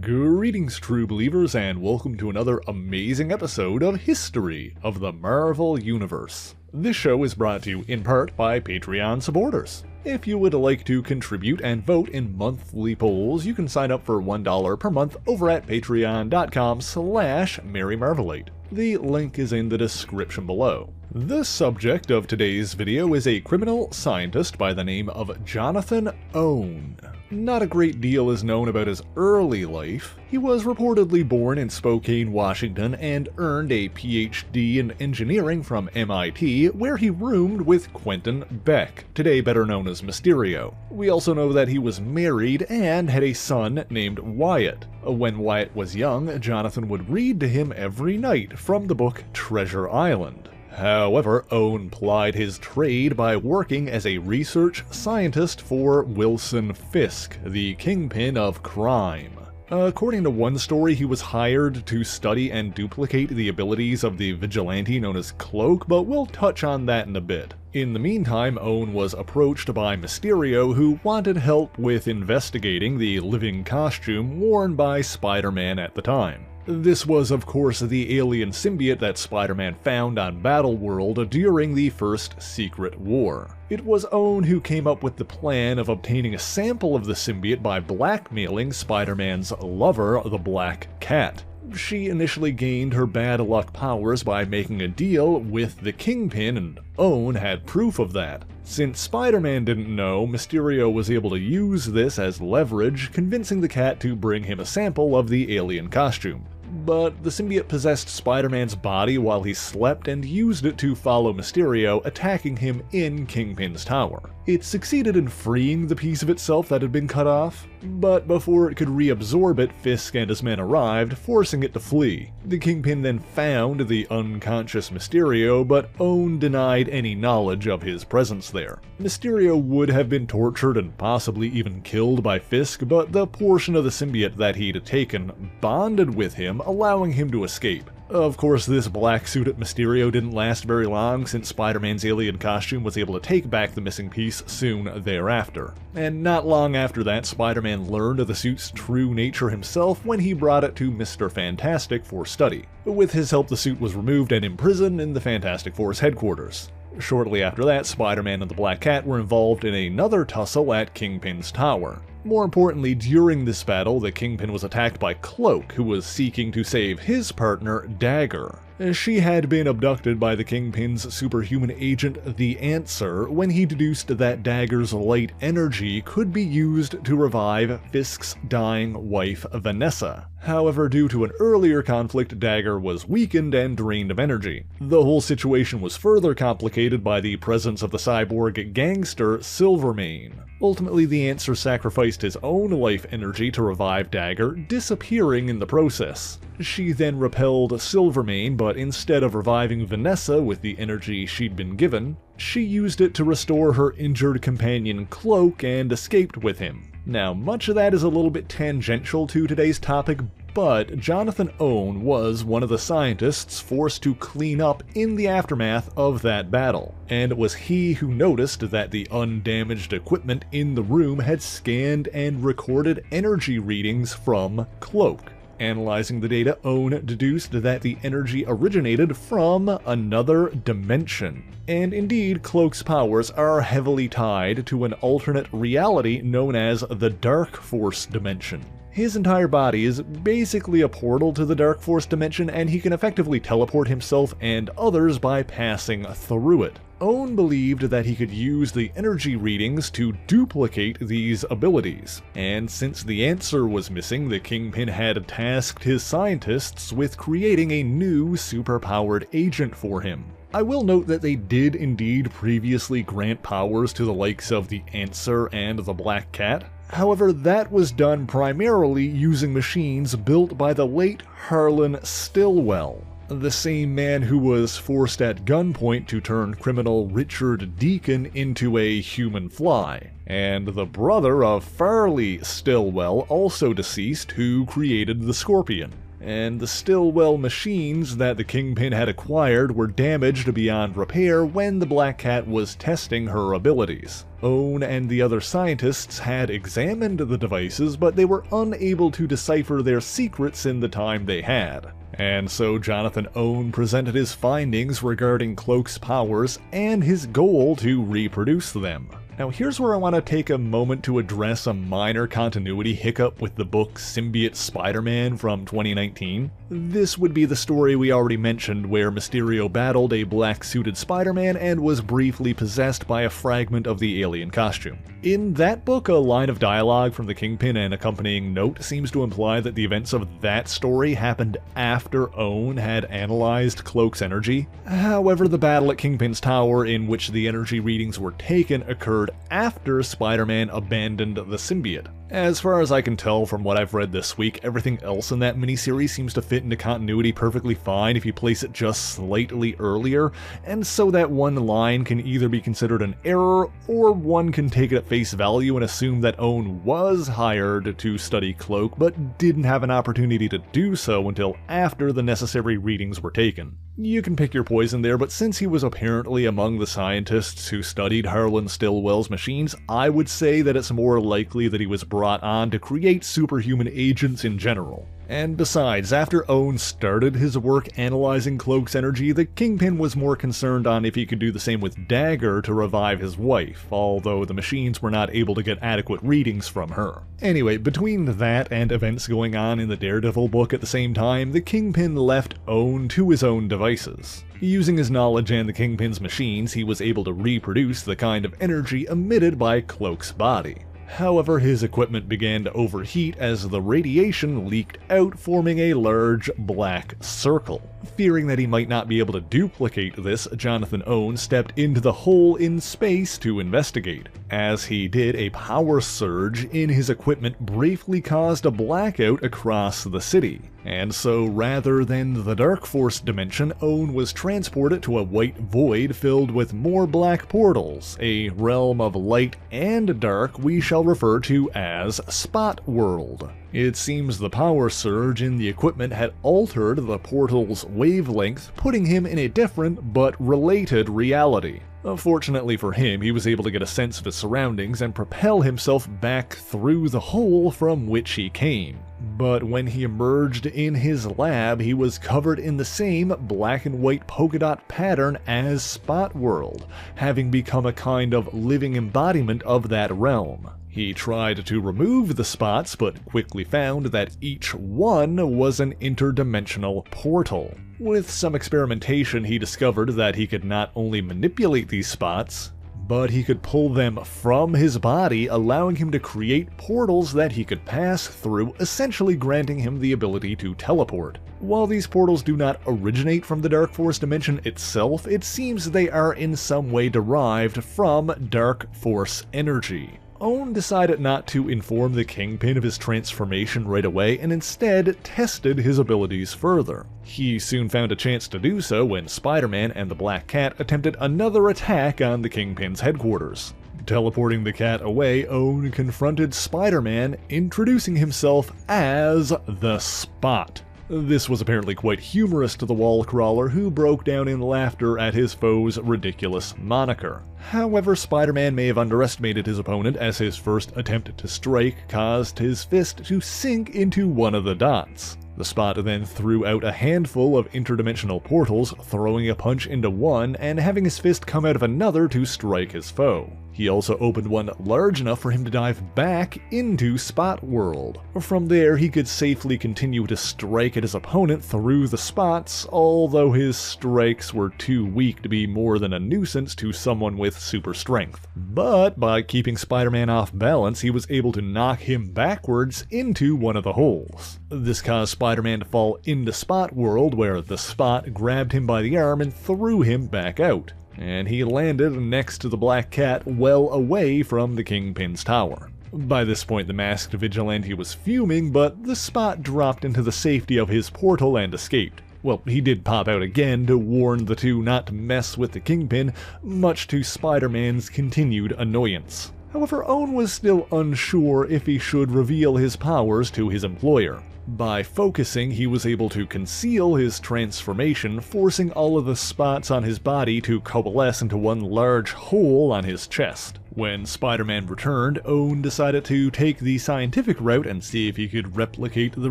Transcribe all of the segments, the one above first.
Greetings, true believers, and welcome to another amazing episode of History of the Marvel Universe. This show is brought to you in part by Patreon supporters. If you would like to contribute and vote in monthly polls, you can sign up for $1 per month over at patreon.com/MaryMarvelate. The link is in the description below. The subject of today's video is a criminal scientist by the name of Jonathan Owen. Not a great deal is known about his early life. He was reportedly born in Spokane, Washington, and earned a PhD in engineering from MIT, where he roomed with Quentin Beck, today better known as Mysterio. We also know that he was married and had a son named Wyatt. When Wyatt was young, Jonathan would read to him every night from the book Treasure Island. However, Owen plied his trade by working as a research scientist for Wilson Fisk, the Kingpin of crime. According to one story, he was hired to study and duplicate the abilities of the vigilante known as Cloak, but we'll touch on that in a bit. In the meantime, Owen was approached by Mysterio, who wanted help with investigating the living costume worn by Spider-Man at the time. This was, of course, the alien symbiote that Spider-Man found on Battleworld during the First Secret War. It was Owen who came up with the plan of obtaining a sample of the symbiote by blackmailing Spider-Man's lover, the Black Cat. She initially gained her bad luck powers by making a deal with the Kingpin, and Owen had proof of that. Since Spider-Man didn't know, Mysterio was able to use this as leverage, convincing the cat to bring him a sample of the alien costume. But the symbiote possessed Spider-Man's body while he slept and used it to follow Mysterio, attacking him in Kingpin's tower. It succeeded in freeing the piece of itself that had been cut off, but before it could reabsorb it, Fisk and his men arrived, forcing it to flee. The Kingpin then found the unconscious Mysterio, but Owen denied any knowledge of his presence there. Mysterio would have been tortured and possibly even killed by Fisk, but the portion of the symbiote that he'd taken bonded with him, allowing him to escape. Of course, this black suit at Mysterio didn't last very long, since Spider-Man's alien costume was able to take back the missing piece soon thereafter. And not long after that, Spider-Man learned of the suit's true nature himself when he brought it to Mr. Fantastic for study. With his help, the suit was removed and imprisoned in the Fantastic Four's headquarters. Shortly after that, Spider-Man and the Black Cat were involved in another tussle at Kingpin's tower. More importantly, during this battle, the Kingpin was attacked by Cloak, who was seeking to save his partner, Dagger. She had been abducted by the Kingpin's superhuman agent, the Answer, when he deduced that Dagger's light energy could be used to revive Fisk's dying wife, Vanessa. However, due to an earlier conflict, Dagger was weakened and drained of energy. The whole situation was further complicated by the presence of the cyborg gangster, Silvermane. Ultimately, the Answer sacrificed his own life energy to revive Dagger, disappearing in the process. She then repelled Silvermane, but instead of reviving Vanessa with the energy she'd been given, she used it to restore her injured companion Cloak and escaped with him. Now, much of that is a little bit tangential to today's topic, but Jonathan Owen was one of the scientists forced to clean up in the aftermath of that battle, and it was he who noticed that the undamaged equipment in the room had scanned and recorded energy readings from Cloak. Analyzing the data, Owen deduced that the energy originated from another dimension. And indeed, Cloak's powers are heavily tied to an alternate reality known as the Darkforce Dimension. His entire body is basically a portal to the Darkforce Dimension, and he can effectively teleport himself and others by passing through it. Owen believed that he could use the energy readings to duplicate these abilities, and since the Answer was missing, the Kingpin had tasked his scientists with creating a new superpowered agent for him. I will note that they did indeed previously grant powers to the likes of the Answer and the Black Cat. However, that was done primarily using machines built by the late Harlan Stillwell, the same man who was forced at gunpoint to turn criminal Richard Deacon into a human fly, and the brother of Farley Stillwell, also deceased, who created the Scorpion. and the Stillwell machines that the Kingpin had acquired were damaged beyond repair when the Black Cat was testing her abilities. Own and the other scientists had examined the devices, but they were unable to decipher their secrets in the time they had. And so Jonathan Own presented his findings regarding Cloak's powers and his goal to reproduce them. Now here's where I want to take a moment to address a minor continuity hiccup with the book Symbiote Spider-Man from 2019. This would be the story we already mentioned where Mysterio battled a black-suited Spider-Man and was briefly possessed by a fragment of the alien costume. In that book, a line of dialogue from the Kingpin and accompanying note seems to imply that the events of that story happened after Own had analyzed Cloak's energy. However, the battle at Kingpin's tower in which the energy readings were taken occurred after Spider-Man abandoned the symbiote. As far as I can tell from what I've read this week, everything else in that miniseries seems to fit into continuity perfectly fine if you place it just slightly earlier, and so that one line can either be considered an error, or one can take it at face value and assume that Own was hired to study Cloak, but didn't have an opportunity to do so until after the necessary readings were taken. You can pick your poison there, but since he was apparently among the scientists who studied Harlan Stillwell's machines, I would say that it's more likely that he was brought on to create superhuman agents in general. And besides, after Own started his work analyzing Cloak's energy, the Kingpin was more concerned on if he could do the same with Dagger to revive his wife, although the machines were not able to get adequate readings from her. Anyway, between that and events going on in the Daredevil book at the same time, the Kingpin left Own to his own devices. Using his knowledge and the Kingpin's machines, he was able to reproduce the kind of energy emitted by Cloak's body. However, his equipment began to overheat as the radiation leaked out, forming a large black circle. Fearing that he might not be able to duplicate this, Jonathan Own stepped into the hole in space to investigate. As he did, a power surge in his equipment briefly caused a blackout across the city. And so, rather than the Darkforce Dimension, Own was transported to a white void filled with more black portals, a realm of light and dark we shall refer to as Spot World. It seems the power surge in the equipment had altered the portal's wavelength, putting him in a different but related reality. Fortunately for him, he was able to get a sense of his surroundings and propel himself back through the hole from which he came. But when he emerged in his lab, he was covered in the same black and white polka dot pattern as Spot World, having become a kind of living embodiment of that realm. He tried to remove the spots, but quickly found that each one was an interdimensional portal. With some experimentation, he discovered that he could not only manipulate these spots, but he could pull them from his body, allowing him to create portals that he could pass through, essentially granting him the ability to teleport. While these portals do not originate from the Darkforce Dimension itself, it seems they are in some way derived from Darkforce energy. Own decided not to inform the Kingpin of his transformation right away and instead tested his abilities further. He soon found a chance to do so when Spider-Man and the Black Cat attempted another attack on the Kingpin's headquarters. Teleporting the cat away, Own confronted Spider-Man, introducing himself as the Spot. This was apparently quite humorous to the wall crawler, who broke down in laughter at his foe's ridiculous moniker. However, Spider-Man may have underestimated his opponent, as his first attempt to strike caused his fist to sink into one of the dots. The Spot then threw out a handful of interdimensional portals, throwing a punch into one and having his fist come out of another to strike his foe. He also opened one large enough for him to dive back into Spot World. From there, he could safely continue to strike at his opponent through the spots, although his strikes were too weak to be more than a nuisance to someone with super strength. But by keeping Spider-Man off balance, he was able to knock him backwards into one of the holes. This caused Spider-Man to fall into Spot World, where the Spot grabbed him by the arm and threw him back out. And he landed next to the Black Cat, well away from the Kingpin's tower. By this point, the masked vigilante was fuming, but the Spot dropped into the safety of his portal and escaped. Well, he did pop out again to warn the two not to mess with the Kingpin, much to Spider-Man's continued annoyance. However, Own was still unsure if he should reveal his powers to his employer. By focusing, he was able to conceal his transformation, forcing all of the spots on his body to coalesce into one large hole on his chest. When Spider-Man returned, Owen decided to take the scientific route and see if he could replicate the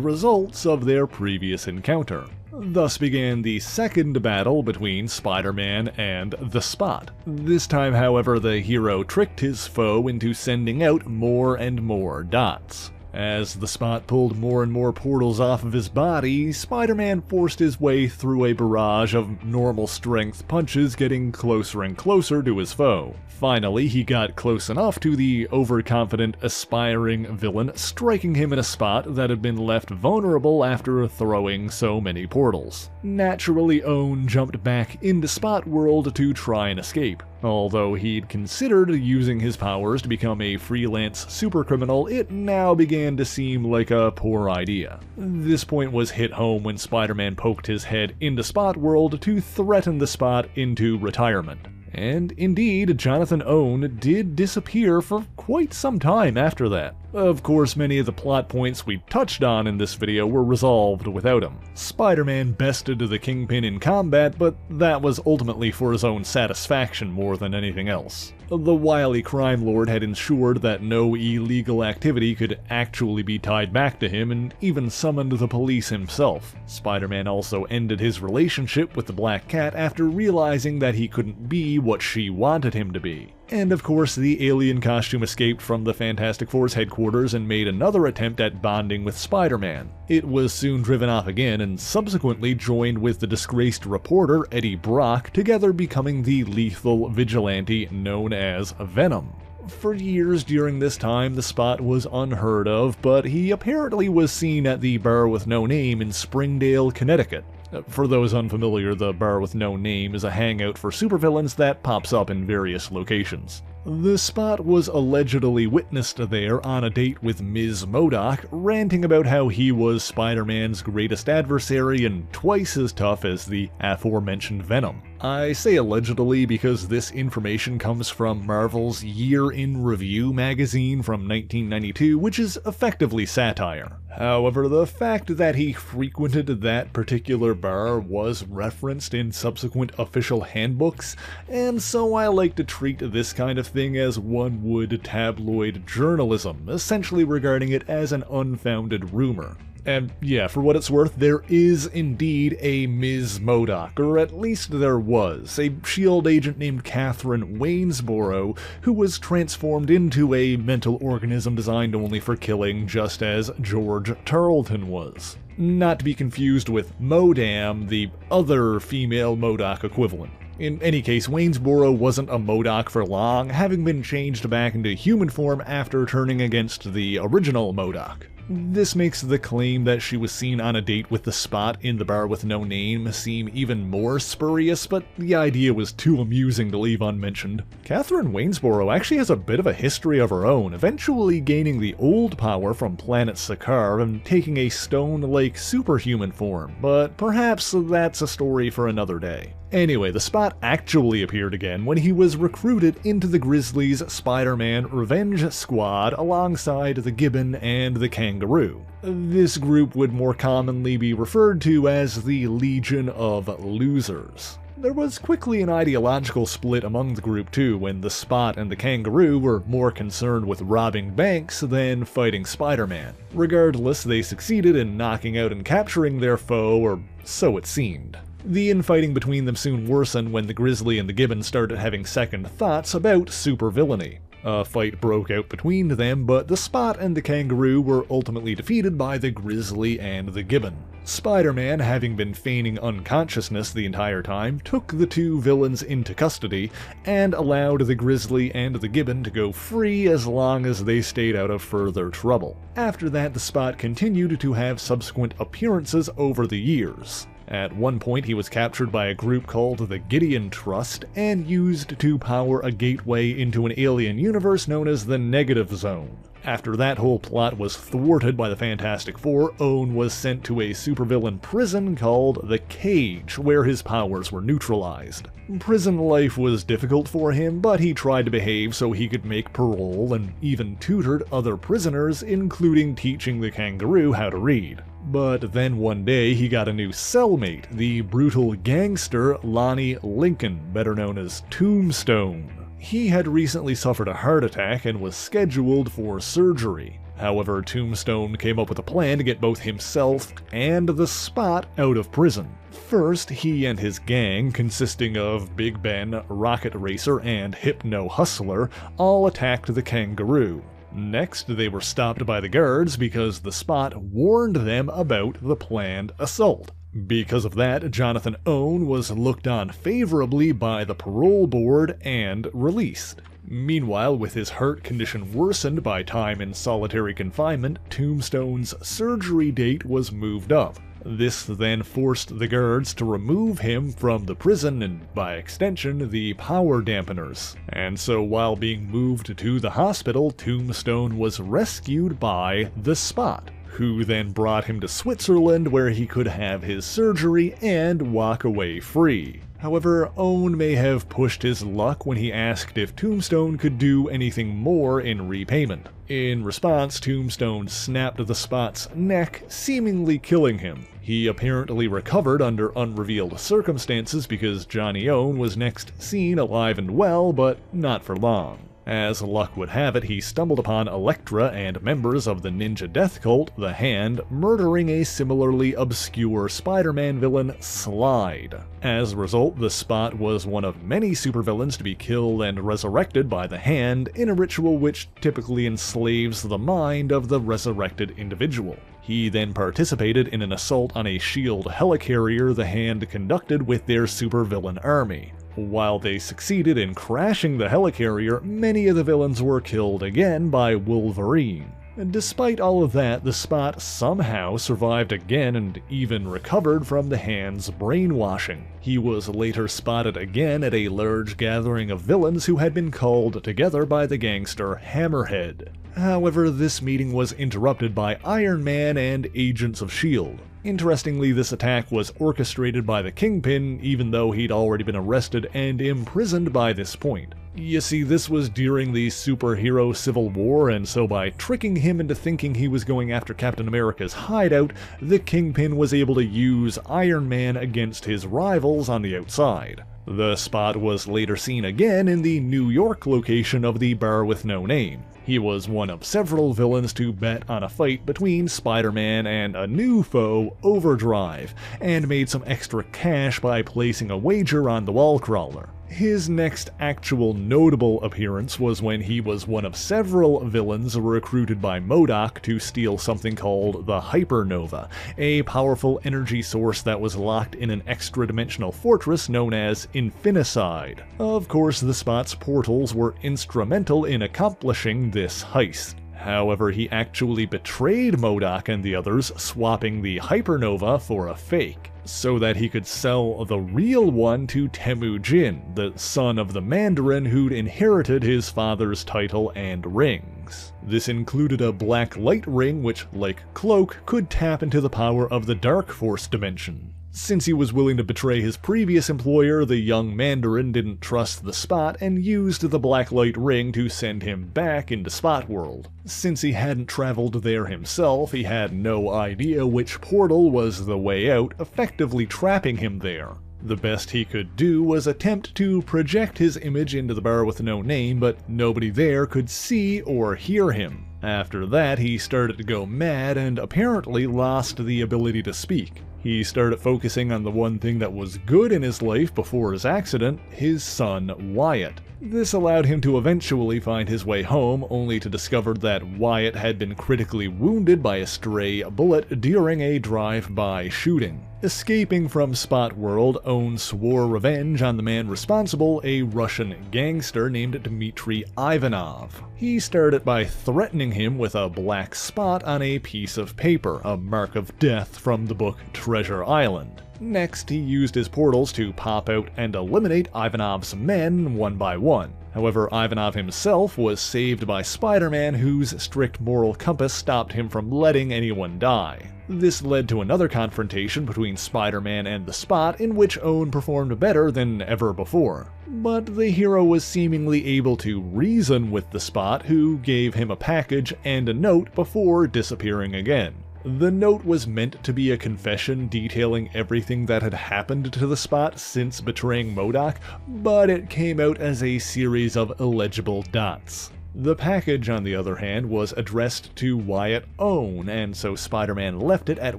results of their previous encounter. Thus began the second battle between Spider-Man and the Spot. This time, however, the hero tricked his foe into sending out more and more dots. As the Spot pulled more and more portals off of his body, Spider-Man forced his way through a barrage of normal strength punches, getting closer and closer to his foe. Finally, he got close enough to the overconfident, aspiring villain, striking him in a spot that had been left vulnerable after throwing so many portals. Naturally, Owen jumped back into Spot World to try and escape. Although he'd considered using his powers to become a freelance supercriminal, it now began to seem like a poor idea. This point was hit home when Spider-Man poked his head into Spot World to threaten the Spot into retirement. And indeed, Jonathan Owen did disappear for quite some time after that. Of course, many of the plot points we touched on in this video were resolved without him. Spider-Man bested the Kingpin in combat, but that was ultimately for his own satisfaction more than anything else. The wily crime lord had ensured that no illegal activity could actually be tied back to him, and even summoned the police himself. Spider-Man also ended his relationship with the Black Cat after realizing that he couldn't be what she wanted him to be. And of course, the alien costume escaped from the Fantastic Four's headquarters and made another attempt at bonding with Spider-Man. It was soon driven off again and subsequently joined with the disgraced reporter Eddie Brock, together becoming the lethal vigilante known as Venom. For years during this time, the Spot was unheard of, but he apparently was seen at the Bar with No Name in Springdale, Connecticut. For those unfamiliar, the Bar with No Name is a hangout for supervillains that pops up in various locations. The Spot was allegedly witnessed there on a date with Ms. MODOK, ranting about how he was Spider-Man's greatest adversary and twice as tough as the aforementioned Venom. I say allegedly because this information comes from Marvel's Year in Review magazine from 1992, which is effectively satire. However, the fact that he frequented that particular bar was referenced in subsequent official handbooks, and so I like to treat this kind of thing as one would tabloid journalism, essentially regarding it as an unfounded rumor. And yeah, for what it's worth, there is indeed a Ms. MODOK, or at least there was, a S.H.I.E.L.D. agent named Catherine Waynesboro, who was transformed into a mental organism designed only for killing, just as George Tarleton was. Not to be confused with Modam, the other female MODOK equivalent. In any case, Waynesboro wasn't a MODOK for long, having been changed back into human form after turning against the original MODOK. This makes the claim that she was seen on a date with the Spot in the Bar with No Name seem even more spurious, but the idea was too amusing to leave unmentioned. Catherine Waynesboro actually has a bit of a history of her own, eventually gaining the old power from planet Sakaar and taking a stone-like superhuman form, but perhaps that's a story for another day. Anyway, the Spot actually appeared again when he was recruited into the Grizzlies' Spider-Man Revenge Squad alongside the Gibbon and the Kangaroo. This group would more commonly be referred to as the Legion of Losers. There was quickly an ideological split among the group too, when the Spot and the Kangaroo were more concerned with robbing banks than fighting Spider-Man. Regardless, they succeeded in knocking out and capturing their foe, or so it seemed. The infighting between them soon worsened when the Grizzly and the Gibbon started having second thoughts about supervillainy. A fight broke out between them, but the Spot and the Kangaroo were ultimately defeated by the Grizzly and the Gibbon. Spider-Man, having been feigning unconsciousness the entire time, took the two villains into custody and allowed the Grizzly and the Gibbon to go free as long as they stayed out of further trouble. After that, the Spot continued to have subsequent appearances over the years. At one point, he was captured by a group called the Gideon Trust and used to power a gateway into an alien universe known as the Negative Zone. After that whole plot was thwarted by the Fantastic Four, Owen was sent to a supervillain prison called the Cage, where his powers were neutralized. Prison life was difficult for him, but he tried to behave so he could make parole and even tutored other prisoners, including teaching the Kangaroo how to read. But then one day he got a new cellmate, the brutal gangster Lonnie Lincoln, better known as Tombstone. He had recently suffered a heart attack and was scheduled for surgery. However, Tombstone came up with a plan to get both himself and the Spot out of prison. First, he and his gang, consisting of Big Ben, Rocket Racer, and Hypno Hustler, all attacked the Kangaroo. Next, they were stopped by the guards because the Spot warned them about the planned assault. Because of that, Jonathan Owen was looked on favorably by the parole board and released. Meanwhile, with his heart condition worsened by time in solitary confinement, Tombstone's surgery date was moved up. This then forced the guards to remove him from the prison and, by extension, the power dampeners. And so while being moved to the hospital, Tombstone was rescued by the Spot, who then brought him to Switzerland where he could have his surgery and walk away free. However, Owen may have pushed his luck when he asked if Tombstone could do anything more in repayment. In response, Tombstone snapped the Spot's neck, seemingly killing him. He apparently recovered under unrevealed circumstances because Johnny Owen was next seen alive and well, but not for long. As luck would have it, he stumbled upon Elektra and members of the ninja death cult, the Hand, murdering a similarly obscure Spider-Man villain, Slide. As a result, the Spot was one of many supervillains to be killed and resurrected by the Hand in a ritual which typically enslaves the mind of the resurrected individual. He then participated in an assault on a S.H.I.E.L.D. helicarrier the Hand conducted with their supervillain army. While they succeeded in crashing the helicarrier, many of the villains were killed again by Wolverine. And despite all of that, the Spot somehow survived again and even recovered from the Hand's brainwashing. He was later spotted again at a large gathering of villains who had been called together by the gangster Hammerhead. However, this meeting was interrupted by Iron Man and Agents of S.H.I.E.L.D. Interestingly, this attack was orchestrated by the Kingpin, even though he'd already been arrested and imprisoned by this point. You see, this was during the superhero Civil War, and so by tricking him into thinking he was going after Captain America's hideout, the Kingpin was able to use Iron Man against his rivals on the outside. The Spot was later seen again in the New York location of the Bar with No Name. He was one of several villains to bet on a fight between Spider-Man and a new foe, Overdrive, and made some extra cash by placing a wager on the Wallcrawler. His next actual notable appearance was when he was one of several villains recruited by MODOK to steal something called the Hypernova, a powerful energy source that was locked in an extra-dimensional fortress known as Infinicide. Of course, the Spot's portals were instrumental in accomplishing this heist. However, he actually betrayed MODOK and the others, swapping the Hypernova for a fake, so that he could sell the real one to Temujin, the son of the Mandarin who'd inherited his father's title and rings. This included a black light ring which, like Cloak, could tap into the power of the Darkforce Dimension. Since he was willing to betray his previous employer, the young Mandarin didn't trust the Spot and used the black light ring to send him back into Spot World. Since he hadn't traveled there himself, he had no idea which portal was the way out, effectively trapping him there. The best he could do was attempt to project his image into the Bar with No Name, but nobody there could see or hear him. After that, he started to go mad and apparently lost the ability to speak. He started focusing on the one thing that was good in his life before his accident, his son Wyatt. This allowed him to eventually find his way home, only to discover that Wyatt had been critically wounded by a stray bullet during a drive-by shooting. Escaping from Spot World, Owen swore revenge on the man responsible, a Russian gangster named Dmitry Ivanov. He started by threatening him with a black spot on a piece of paper, a mark of death from the book Treasure Island. Next, he used his portals to pop out and eliminate Ivanov's men one by one. However, Ivanov himself was saved by Spider-Man, whose strict moral compass stopped him from letting anyone die. This led to another confrontation between Spider-Man and the Spot, in which Owen performed better than ever before. But the hero was seemingly able to reason with the Spot, who gave him a package and a note before disappearing again. The note was meant to be a confession detailing everything that had happened to the Spot since betraying MODOK, but it came out as a series of illegible dots. The package, on the other hand, was addressed to Wyatt Owen, and so Spider-Man left it at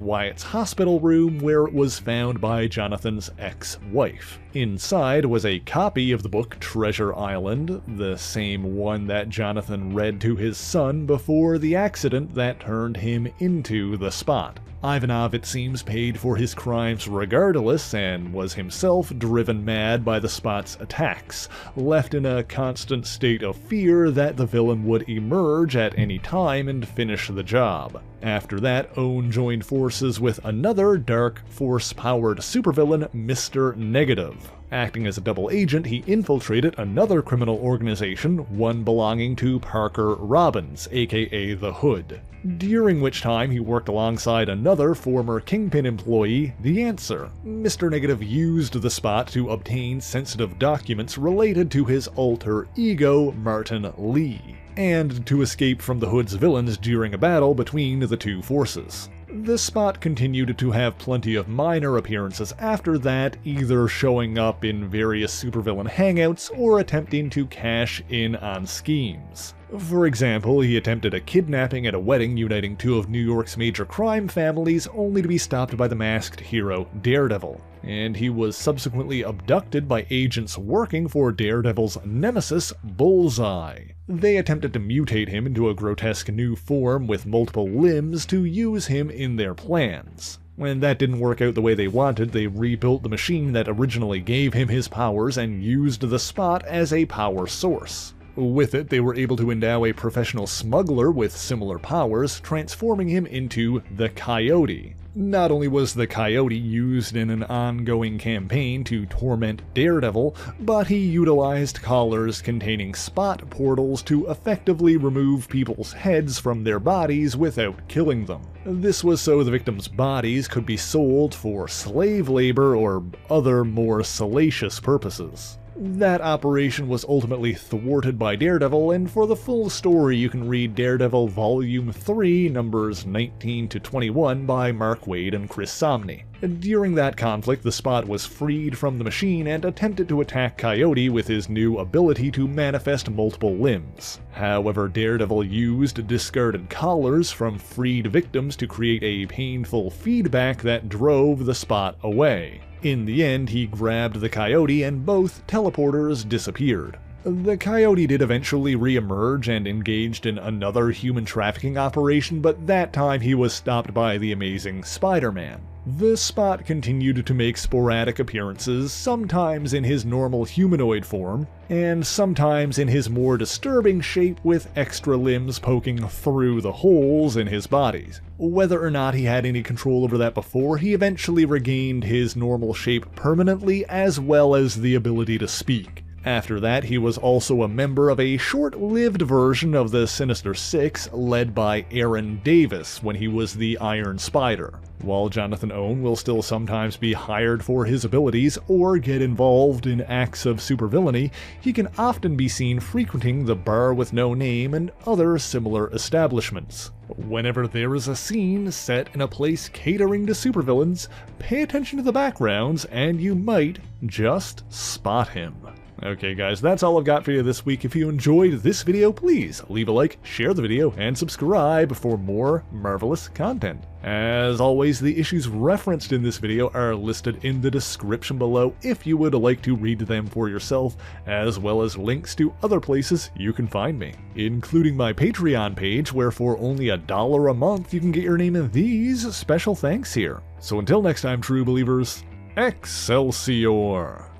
Wyatt's hospital room where it was found by Jonathan's ex-wife. Inside was a copy of the book Treasure Island, the same one that Jonathan read to his son before the accident that turned him into the Spot. Ivanov, it seems, paid for his crimes regardless and was himself driven mad by the Spot's attacks, left in a constant state of fear that the villain would emerge at any time and finish the job. After that, Owen joined forces with another Darkforce-powered supervillain, Mr. Negative. Acting as a double agent, he infiltrated another criminal organization, one belonging to Parker Robbins, aka the Hood, during which time he worked alongside another former Kingpin employee, The Answer. Mr. Negative used the Spot to obtain sensitive documents related to his alter ego, Martin Lee, and to escape from the Hood's villains during a battle between the two forces. The Spot continued to have plenty of minor appearances after that, either showing up in various supervillain hangouts or attempting to cash in on schemes. For example, he attempted a kidnapping at a wedding uniting two of New York's major crime families, only to be stopped by the masked hero Daredevil. And he was subsequently abducted by agents working for Daredevil's nemesis, Bullseye. They attempted to mutate him into a grotesque new form with multiple limbs to use him in their plans. When that didn't work out the way they wanted, they rebuilt the machine that originally gave him his powers and used the Spot as a power source. With it, they were able to endow a professional smuggler with similar powers, transforming him into the Coyote. Not only was the Coyote used in an ongoing campaign to torment Daredevil, but he utilized collars containing Spot portals to effectively remove people's heads from their bodies without killing them. This was so the victims' bodies could be sold for slave labor or other more salacious purposes. That operation was ultimately thwarted by Daredevil, and for the full story you can read Daredevil Volume 3, numbers 19 to 21 by Mark Waid and Chris Samnee. During that conflict, the Spot was freed from the machine and attempted to attack Coyote with his new ability to manifest multiple limbs. However, Daredevil used discarded collars from freed victims to create a painful feedback that drove the Spot away. In the end, he grabbed the Coyote and both teleporters disappeared. The Coyote did eventually re-emerge and engaged in another human trafficking operation, but that time he was stopped by the Amazing Spider-Man. The Spot continued to make sporadic appearances, sometimes in his normal humanoid form, and sometimes in his more disturbing shape with extra limbs poking through the holes in his bodies. Whether or not he had any control over that before, he eventually regained his normal shape permanently, as well as the ability to speak. After that, he was also a member of a short-lived version of the Sinister Six led by Aaron Davis when he was the Iron Spider. While Jonathan Owen will still sometimes be hired for his abilities or get involved in acts of supervillainy, he can often be seen frequenting the Bar with No Name and other similar establishments. Whenever there is a scene set in a place catering to supervillains, pay attention to the backgrounds and you might just spot him. Okay guys, that's all I've got for you this week. If you enjoyed this video, please leave a like, share the video, and subscribe for more marvelous content. As always, the issues referenced in this video are listed in the description below if you would like to read them for yourself, as well as links to other places you can find me, including my Patreon page where for only $1 a month you can get your name in these special thanks here. So until next time, true believers, Excelsior!